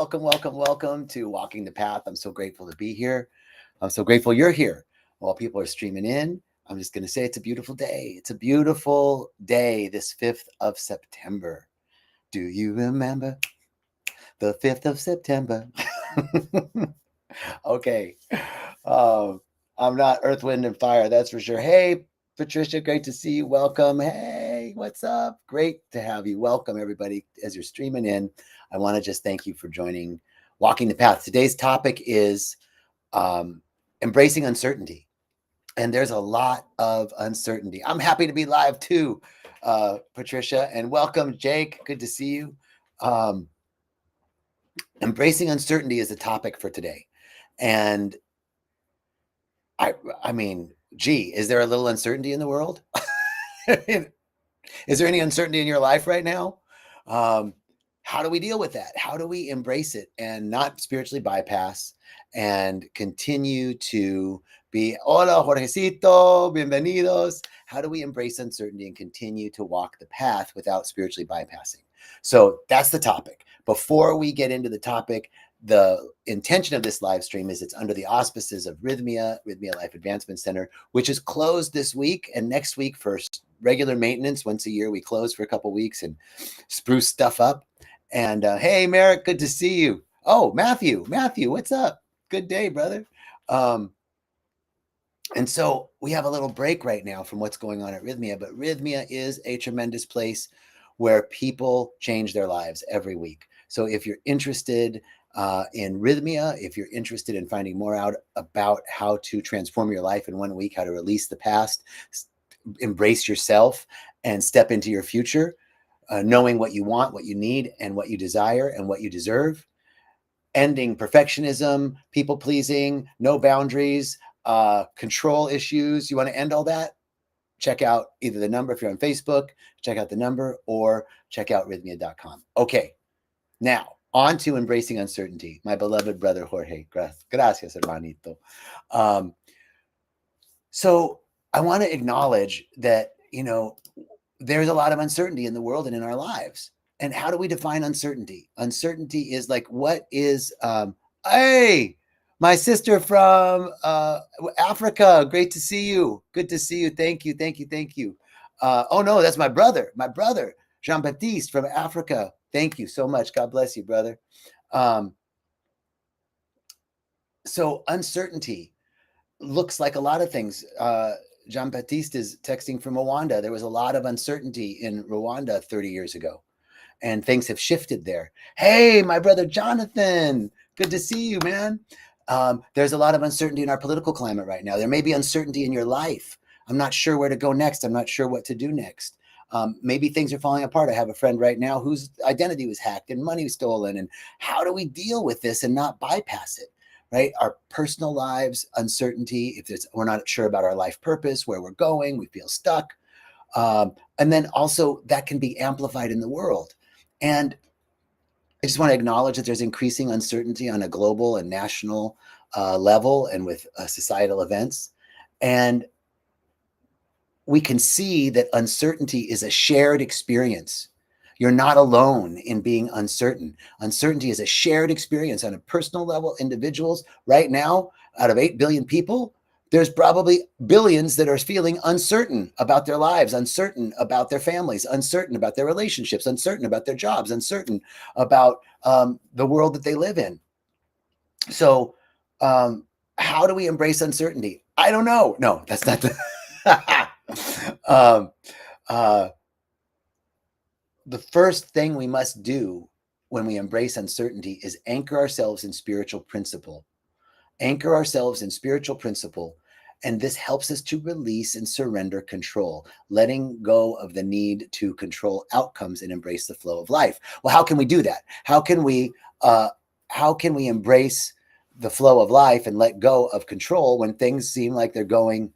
welcome to Walking the Path. I'm so grateful to be here. I'm so grateful you're here. While people are streaming in, I'm just going to say it's a beautiful day. It's a beautiful day, this 5th of September. Do you remember the 5th of September? Okay. I'm not Earth, Wind, and Fire, that's for sure. Hey, Patricia, great to see you. Welcome. Hey, what's up? Great to have you. Welcome, everybody, as you're streaming in. I want to just thank you for joining Walking the Path. Today's topic is embracing uncertainty. And there's a lot of uncertainty. I'm happy to be live too, Patricia, and welcome, Jake. Good to see you. Embracing uncertainty is the topic for today. And I mean, gee, is there a little uncertainty in the world? Is there any uncertainty in your life right now? How do we deal with that? How do we embrace it and not spiritually bypass and continue to be, hola, Jorgecito, bienvenidos. How do we embrace uncertainty and continue to walk the path without spiritually bypassing? So that's the topic. Before we get into the topic, the intention of this live stream is it's under the auspices of Rythmia Life Advancement Center, which is closed this week and next week for regular maintenance. Once a year, we close for a couple weeks and spruce stuff up. And hey, Merrick, good to see you. Oh, Matthew, what's up? Good day, brother. And so we have a little break right now from what's going on at Rythmia, but Rythmia is a tremendous place where people change their lives every week. So if you're interested in Rythmia, if you're interested in finding more out about how to transform your life in 1 week, how to release the past, embrace yourself, and step into your future, knowing what you want, what you need, and what you desire, and what you deserve, ending perfectionism, people pleasing, no boundaries, control issues. You want to end all that? Check out either the number, if you're on Facebook, check out the number, or check out rythmia.com. Okay, now on to embracing uncertainty. My beloved brother Jorge, gracias, hermanito. So I want to acknowledge that, there's a lot of uncertainty in the world and in our lives. And how do we define uncertainty? Uncertainty is like, what is, hey, my sister from Africa. Great to see you. Good to see you. Thank you. Oh no, that's my brother, Jean Baptiste from Africa. Thank you so much. God bless you, brother. So uncertainty looks like a lot of things. Jean Baptiste is texting from Rwanda. There was a lot of uncertainty in Rwanda 30 years ago, and things have shifted there. Hey, my brother Jonathan, good to see you, man. There's a lot of uncertainty in our political climate right now. There may be uncertainty in your life. I'm not sure where to go next. I'm not sure what to do next. Maybe things are falling apart. I have a friend right now whose identity was hacked and money was stolen. And how do we deal with this and not bypass it? Right? Our personal lives, uncertainty, we're not sure about our life purpose, where we're going, we feel stuck. And then also that can be amplified in the world. And I just want to acknowledge that there's increasing uncertainty on a global and national level and with societal events. And we can see that uncertainty is a shared experience. You're not alone in being uncertain. Uncertainty is a shared experience on a personal level. Individuals right now, out of 8 billion people, there's probably billions that are feeling uncertain about their lives, uncertain about their families, uncertain about their relationships, uncertain about their jobs, uncertain about the world that they live in. So how do we embrace uncertainty? I don't know. No, that's not the... The first thing we must do when we embrace uncertainty is anchor ourselves in spiritual principle. Anchor ourselves in spiritual principle, and this helps us to release and surrender control, letting go of the need to control outcomes and embrace the flow of life. Well, how can we do that? How can we embrace the flow of life and let go of control when things seem like they're going,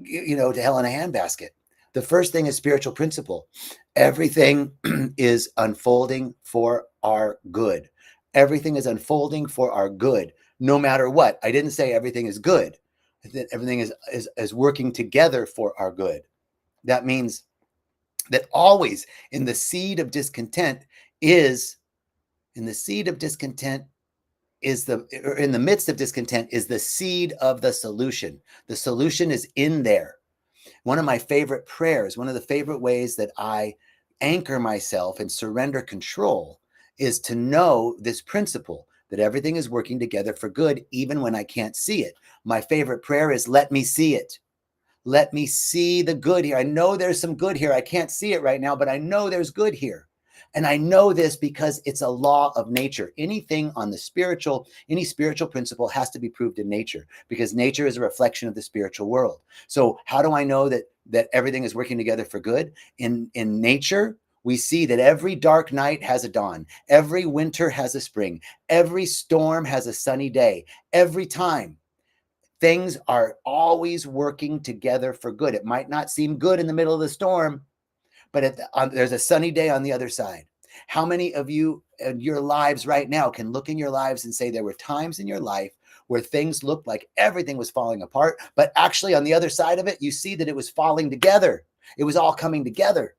to hell in a handbasket? The first thing is spiritual principle. Everything is unfolding for our good. Everything is unfolding for our good, no matter what. I didn't say everything is good. Everything is working together for our good. That means that always in the seed of discontent is In the seed of discontent or in the midst of discontent is the seed of the solution. The solution is in there. One of my favorite prayers, one of the favorite ways that I anchor myself and surrender control is to know this principle that everything is working together for good, even when I can't see it. My favorite prayer is, let me see it. Let me see the good here. I know there's some good here. I can't see it right now, but I know there's good here. And I know this because it's a law of nature. Anything on the spiritual, any spiritual principle has to be proved in nature, because nature is a reflection of the spiritual world. So how do I know that everything is working together for good? In nature, we see that every dark night has a dawn. Every winter has a spring. Every storm has a sunny day. Every time. Things are always working together for good. It might not seem good in the middle of the storm, but there's a sunny day on the other side. How many of you in your lives right now can look in your lives and say there were times in your life where things looked like everything was falling apart, but actually on the other side of it, you see that it was falling together. It was all coming together.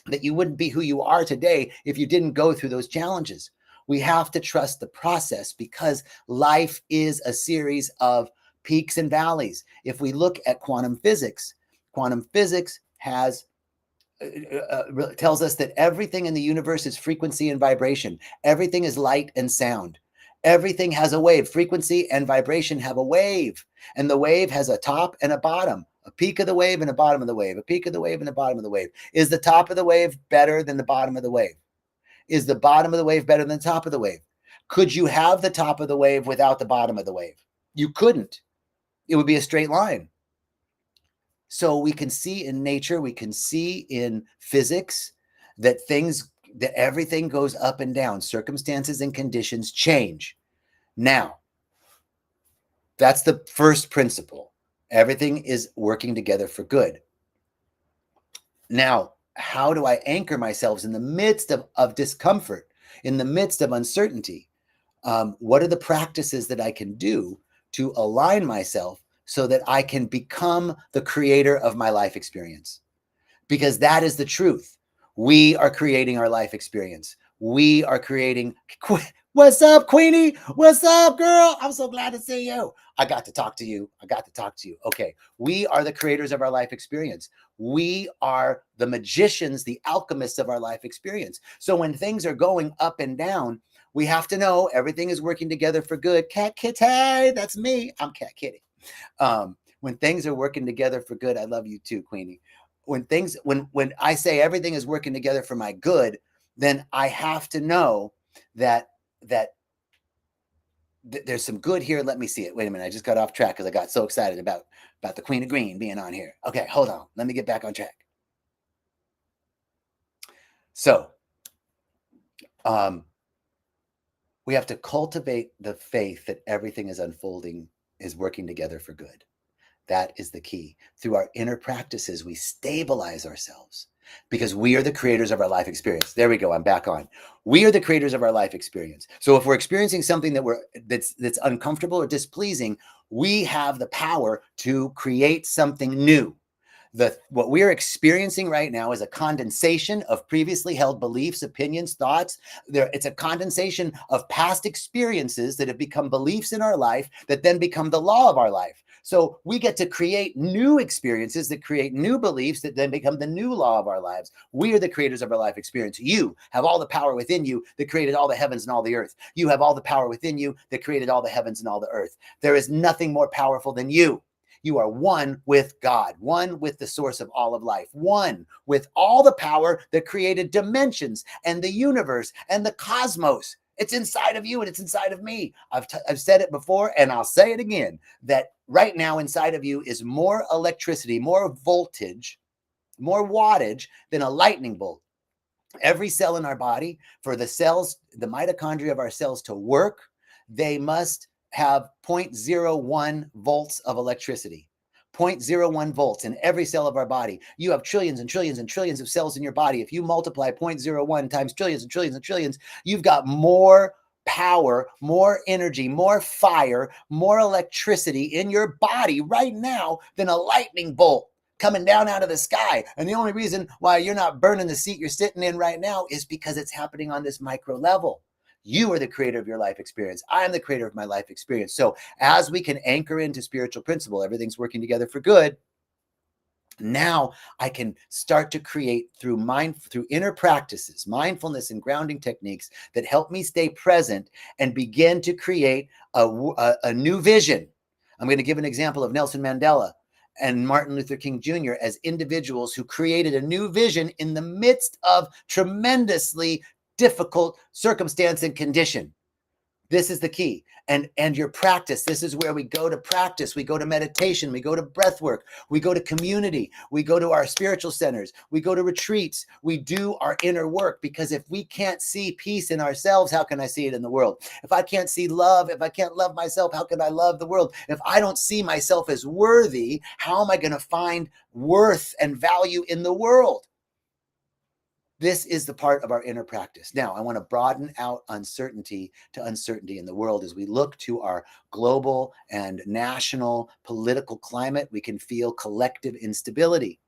That you wouldn't be who you are today if you didn't go through those challenges. We have to trust the process, because life is a series of peaks and valleys. If we look at quantum physics has tells us that everything in the universe is frequency and vibration. Everything is light and sound. Everything has a wave. Frequency and vibration have a wave, and the wave has a top and a bottom. A peak of the wave and a bottom of the wave. A peak of the wave and a bottom of the wave. Is the top of the wave better than the bottom of the wave? Is the bottom of the wave better than the top of the wave? Could you have the top of the wave without the bottom of the wave? You couldn't. It would be a straight line. So we can see in nature, we can see in physics that everything goes up and down. Circumstances and conditions change. Now, that's the first principle. Everything is working together for good. Now, how do I anchor myself in the midst of discomfort, in the midst of uncertainty? What are the practices that I can do to align myself so that I can become the creator of my life experience? Because that is the truth. We are creating our life experience. We are creating. What's up, Queenie? What's up, girl? I'm so glad to see you. I got to talk to you. Okay. We are the creators of our life experience. We are the magicians, the alchemists of our life experience. So when things are going up and down, we have to know everything is working together for good. Cat Kitty, that's me. I'm Cat Kitty. When things are working together for good, I love you too, Queenie. When I say everything is working together for my good, then I have to know that there's some good here. Let me see it. Wait a minute. I just got off track because I got so excited about the Queen of Green being on here. Okay, hold on. Let me get back on track. So, we have to cultivate the faith that everything is unfolding, is working together for good. That is the key. Through our inner practices, we stabilize ourselves, because we are the creators of our life experience. There we go. I'm back on. We are the creators of our life experience. So if we're experiencing something that's uncomfortable or displeasing, we have the power to create something new. What we're experiencing right now is a condensation of previously held beliefs, opinions, thoughts. It's a condensation of past experiences that have become beliefs in our life that then become the law of our life. So we get to create new experiences that create new beliefs that then become the new law of our lives. We are the creators of our life experience. You have all the power within you that created all the heavens and all the earth. You have all the power within you that created all the heavens and all the earth. There is nothing more powerful than you. You are one with God, one with the source of all of life, one with all the power that created dimensions and the universe and the cosmos. It's inside of you and it's inside of me. I've said it before and I'll say it again, that right now inside of you is more electricity, more voltage, more wattage than a lightning bolt. Every cell in our body, for the mitochondria of our cells to work, they must have 0.01 volts of electricity. 0.01 volts in every cell of our body. You have trillions and trillions and trillions of cells in your body. If you multiply 0.01 times trillions and trillions and trillions, you've got more power, more energy, more fire, more electricity in your body right now than a lightning bolt. coming down out of the sky. And the only reason why you're not burning the seat you're sitting in right now is because it's happening on this micro level. You are the creator of your life experience. I am the creator of my life experience. So as we can anchor into spiritual principle, everything's working together for good. Now I can start to create through inner practices, mindfulness and grounding techniques that help me stay present and begin to create a new vision. I'm going to give an example of Nelson Mandela and Martin Luther King Jr. as individuals who created a new vision in the midst of tremendously difficult circumstance and condition. This is the key. And your practice, this is where we go to practice. We go to meditation. We go to breath work. We go to community. We go to our spiritual centers. We go to retreats. We do our inner work, because if we can't see peace in ourselves, how can I see it in the world? If I can't see love, if I can't love myself, how can I love the world? If I don't see myself as worthy, how am I going to find worth and value in the world? This is the part of our inner practice. Now, I want to broaden out uncertainty to uncertainty in the world. As we look to our global and national political climate, we can feel collective instability.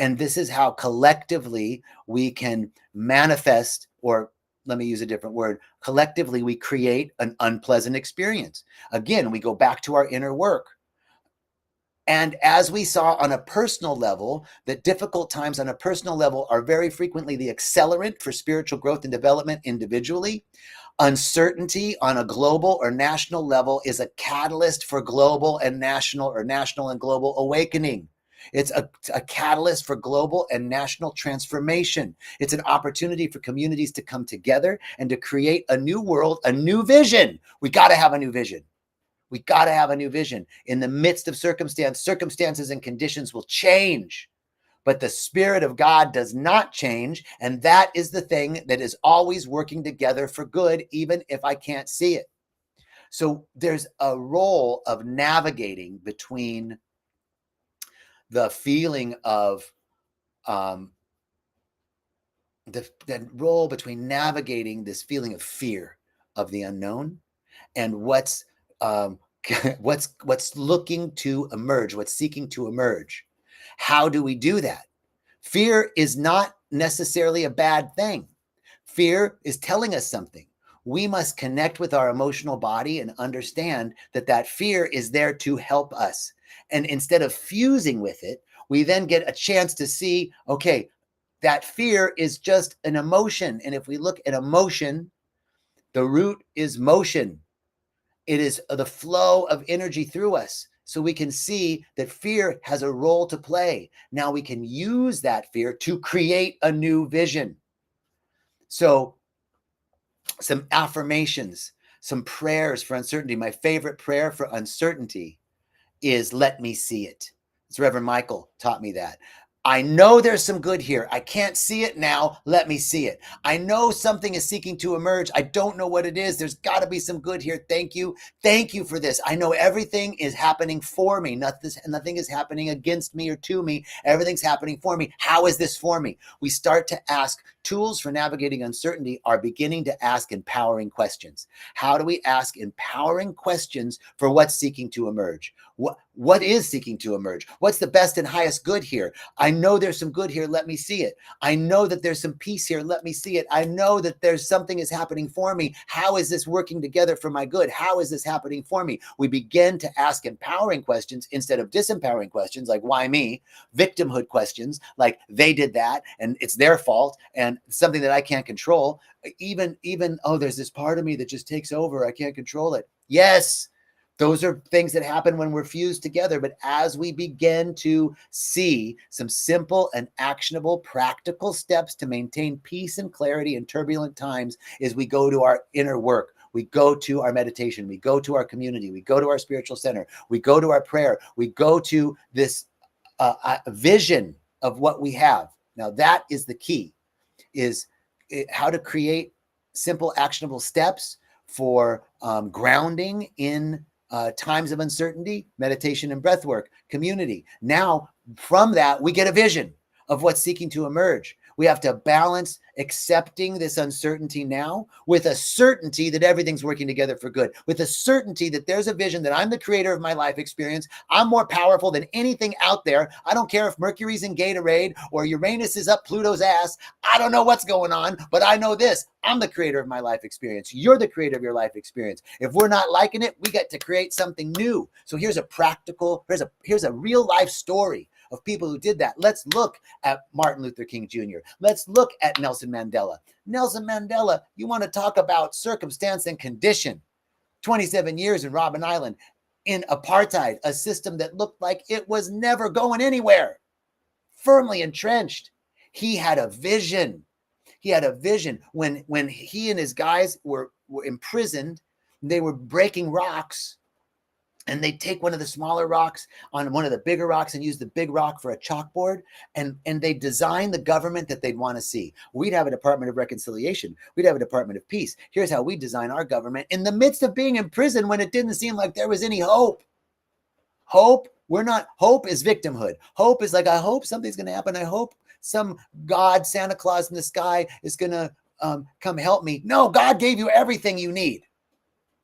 And this is how collectively we can manifest, or let me use a different word, collectively we create an unpleasant experience. Again, we go back to our inner work. And as we saw on a personal level, that difficult times on a personal level are very frequently the accelerant for spiritual growth and development individually. Uncertainty on a global or national level is a catalyst for global and national, or national and global awakening. It's a catalyst for global and national transformation. It's an opportunity for communities to come together and to create a new world, a new vision. We got to have a new vision. We got to have a new vision. In the midst of circumstances and conditions will change, but the Spirit of God does not change. And that is the thing that is always working together for good, even if I can't see it. So there's a role of navigating between the feeling of, the role between navigating this feeling of fear of the unknown and what's looking to emerge, what's seeking to emerge. How do we do that? Fear is not necessarily a bad thing. Fear is telling us something. We must connect with our emotional body and understand that that fear is there to help us. And instead of fusing with it, we then get a chance to see, okay, that fear is just an emotion. And if we look at emotion, the root is motion. It is the flow of energy through us. So we can see that fear has a role to play. Now we can use that fear to create a new vision. So some affirmations, some prayers for uncertainty. My favorite prayer for uncertainty is let me see it. It's Reverend Michael taught me that. I know there's some good here. I can't see it now. Let me see it. I know something is seeking to emerge. I don't know what it is. There's got to be some good here. Thank you. Thank you for this. I know everything is happening for me. Nothing is happening against me or to me. Everything's happening for me. How is this for me? We start to ask. Tools for navigating uncertainty are beginning to ask empowering questions. How do we ask empowering questions for what's seeking to emerge? What is seeking to emerge? What's the best and highest good here? I know there's some good here. Let me see it. I know that there's some peace here. Let me see it. I know that there's something is happening for me. How is this working together for my good? How is this happening for me? We begin to ask empowering questions instead of disempowering questions like why me? Victimhood questions like they did that and it's their fault and something that I can't control. Even, oh, there's this part of me that just takes over. I can't control it. Yes. Those are things that happen when we're fused together. But as we begin to see some simple and actionable practical steps to maintain peace and clarity in turbulent times, is we go to our inner work. We go to our meditation. We go to our community. We go to our spiritual center. We go to our prayer. We go to this vision of what we have. Now that is the key, is how to create simple actionable steps for grounding in times of uncertainty, meditation and breath work, community. Now, from that, we get a vision of what's seeking to emerge. We have to balance accepting this uncertainty now with a certainty that everything's working together for good, with a certainty that there's a vision that I'm the creator of my life experience. I'm more powerful than anything out there. I don't care if Mercury's in Gatorade or Uranus is up Pluto's ass. I don't know what's going on, but I know this. I'm the creator of my life experience. You're the creator of your life experience. If we're not liking it, we get to create something new. So here's a real life story of people who did that. Let's look at Martin Luther King Jr. Let's look at Nelson Mandela. Nelson Mandela, you want to talk about circumstance and condition. 27 years in Robben Island, in apartheid, a system that looked like it was never going anywhere, firmly entrenched. He had a vision. He had a vision. When he and his guys were imprisoned, they were breaking rocks, and they take one of the smaller rocks on one of the bigger rocks and use the big rock for a chalkboard. And they design the government that they'd want to see. We'd have a Department of Reconciliation. We'd have a Department of Peace. Here's how we design our government in the midst of being in prison when it didn't seem like there was any hope. Hope is victimhood. Hope is like, I hope something's going to happen. I hope some God, Santa Claus in the sky is going to come help me. No, God gave you everything you need.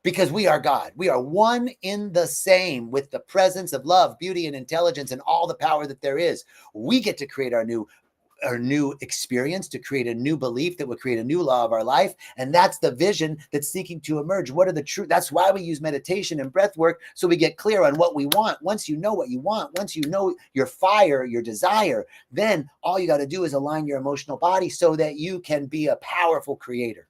Because we are God. We are one in the same with the presence of love, beauty, and intelligence and all the power that there is. We get to create our new experience, to create a new belief that will create a new law of our life. And that's the vision that's seeking to emerge. What are the truth? That's why we use meditation and breath work, so we get clear on what we want. Once you know what you want, once you know your fire, your desire, then all you got to do is align your emotional body so that you can be a powerful creator.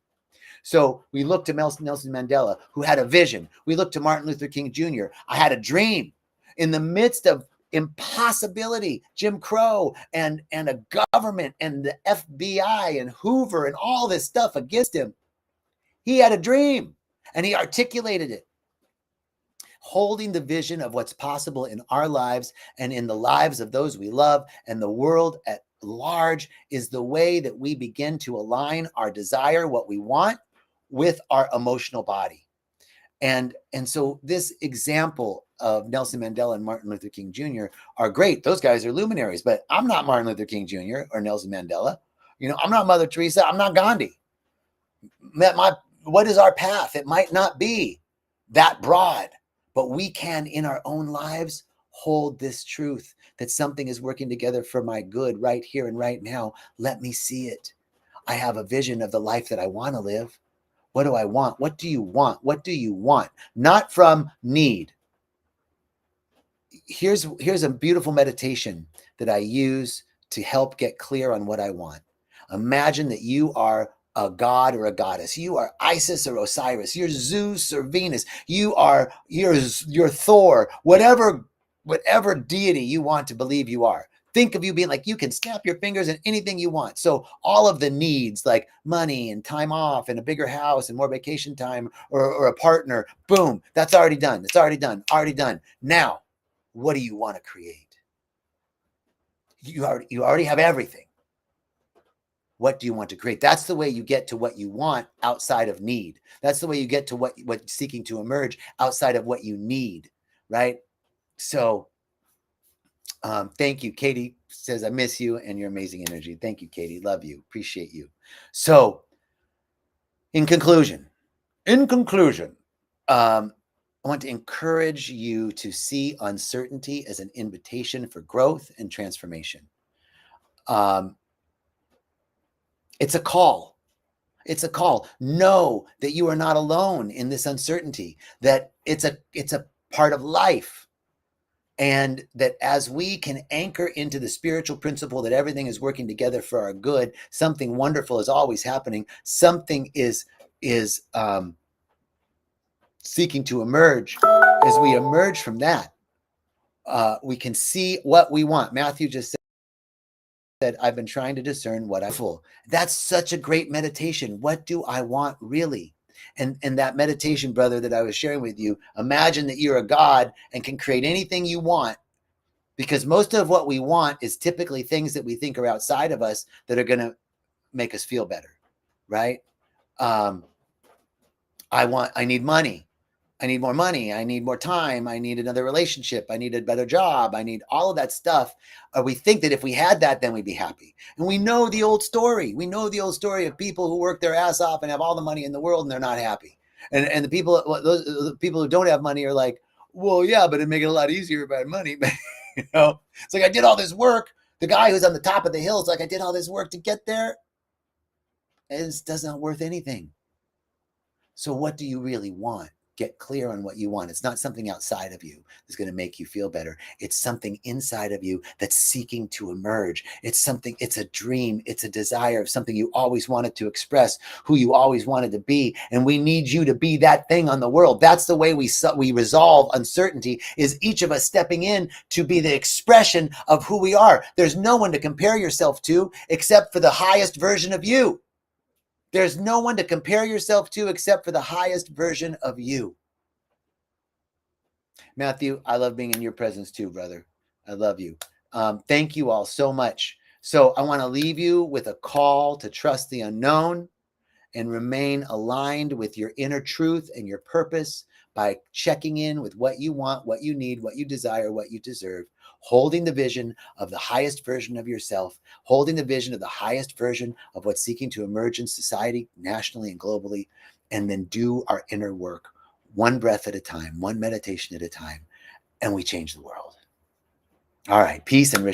So we look to Nelson Mandela, who had a vision. We look to Martin Luther King Jr. I had a dream. In the midst of impossibility, Jim Crow and a government and the FBI and Hoover and all this stuff against him, he had a dream and he articulated it. Holding the vision of what's possible in our lives and in the lives of those we love and the world at large is the way that we begin to align our desire, what we want, with our emotional body. And so this example of Nelson Mandela and Martin Luther King Jr. are great. Those guys are luminaries, but I'm not Martin Luther King Jr. or Nelson Mandela. I'm not Mother Teresa. I'm not Gandhi. What is our path? It might not be that broad, but we can, in our own lives, hold this truth that something is working together for my good right here and right now. Let me see it. I have a vision of the life that I want to live. What do I want? What do you want? What do you want? Not from need. Here's a beautiful meditation that I use to help get clear on what I want. Imagine that you are a god or a goddess. You are Isis or Osiris. You're Zeus or Venus. You're Thor. Whatever deity you want to believe you are. Think of you being like, you can snap your fingers and anything you want. So all of the needs like money and time off and a bigger house and more vacation time or a partner, boom, that's already done. It's already done. Now, what do you want to create? You already have everything. What do you want to create? That's the way you get to what you want outside of need. That's the way you get to what's seeking to emerge outside of what you need, right? So thank you. Katie says, I miss you and your amazing energy. Thank you, Katie. Love you. Appreciate you. So in conclusion, I want to encourage you to see uncertainty as an invitation for growth and transformation. It's a call. It's a call. Know that you are not alone in this uncertainty, that it's a part of life. And that as we can anchor into the spiritual principle that everything is working together for our good, something wonderful is always happening. Something is seeking to emerge. As we emerge from that, we can see what we want. Matthew just said, I've been trying to discern what I feel. That's such a great meditation. What do I want really? And that meditation, brother, that I was sharing with you, imagine that you're a God and can create anything you want, because most of what we want is typically things that we think are outside of us that are going to make us feel better, right? I need money. I need more money. I need more time. I need another relationship. I need a better job. I need all of that stuff. We think that if we had that, then we'd be happy. And we know the old story. We know the old story of people who work their ass off and have all the money in the world and they're not happy. And the people, the people who don't have money are like, well, yeah, but it'd make it a lot easier if I had money. It's like I did all this work. The guy who's on the top of the hill is like, I did all this work to get there. It does not worth anything. So what do you really want? Get clear on what you want. It's not something outside of you that's going to make you feel better. It's something inside of you that's seeking to emerge. It's a dream. It's a desire of something you always wanted to express, who you always wanted to be. And we need you to be that thing on the world. That's the way we resolve uncertainty, is each of us stepping in to be the expression of who we are. There's no one to compare yourself to except for the highest version of you. There's no one to compare yourself to except for the highest version of you. Matthew, I love being in your presence too, brother. I love you. Thank you all so much. So I want to leave you with a call to trust the unknown and remain aligned with your inner truth and your purpose by checking in with what you want, what you need, what you desire, what you deserve, holding the vision of the highest version of yourself, holding the vision of the highest version of what's seeking to emerge in society, nationally and globally, and then do our inner work one breath at a time, one meditation at a time, and we change the world. All right, peace and rich.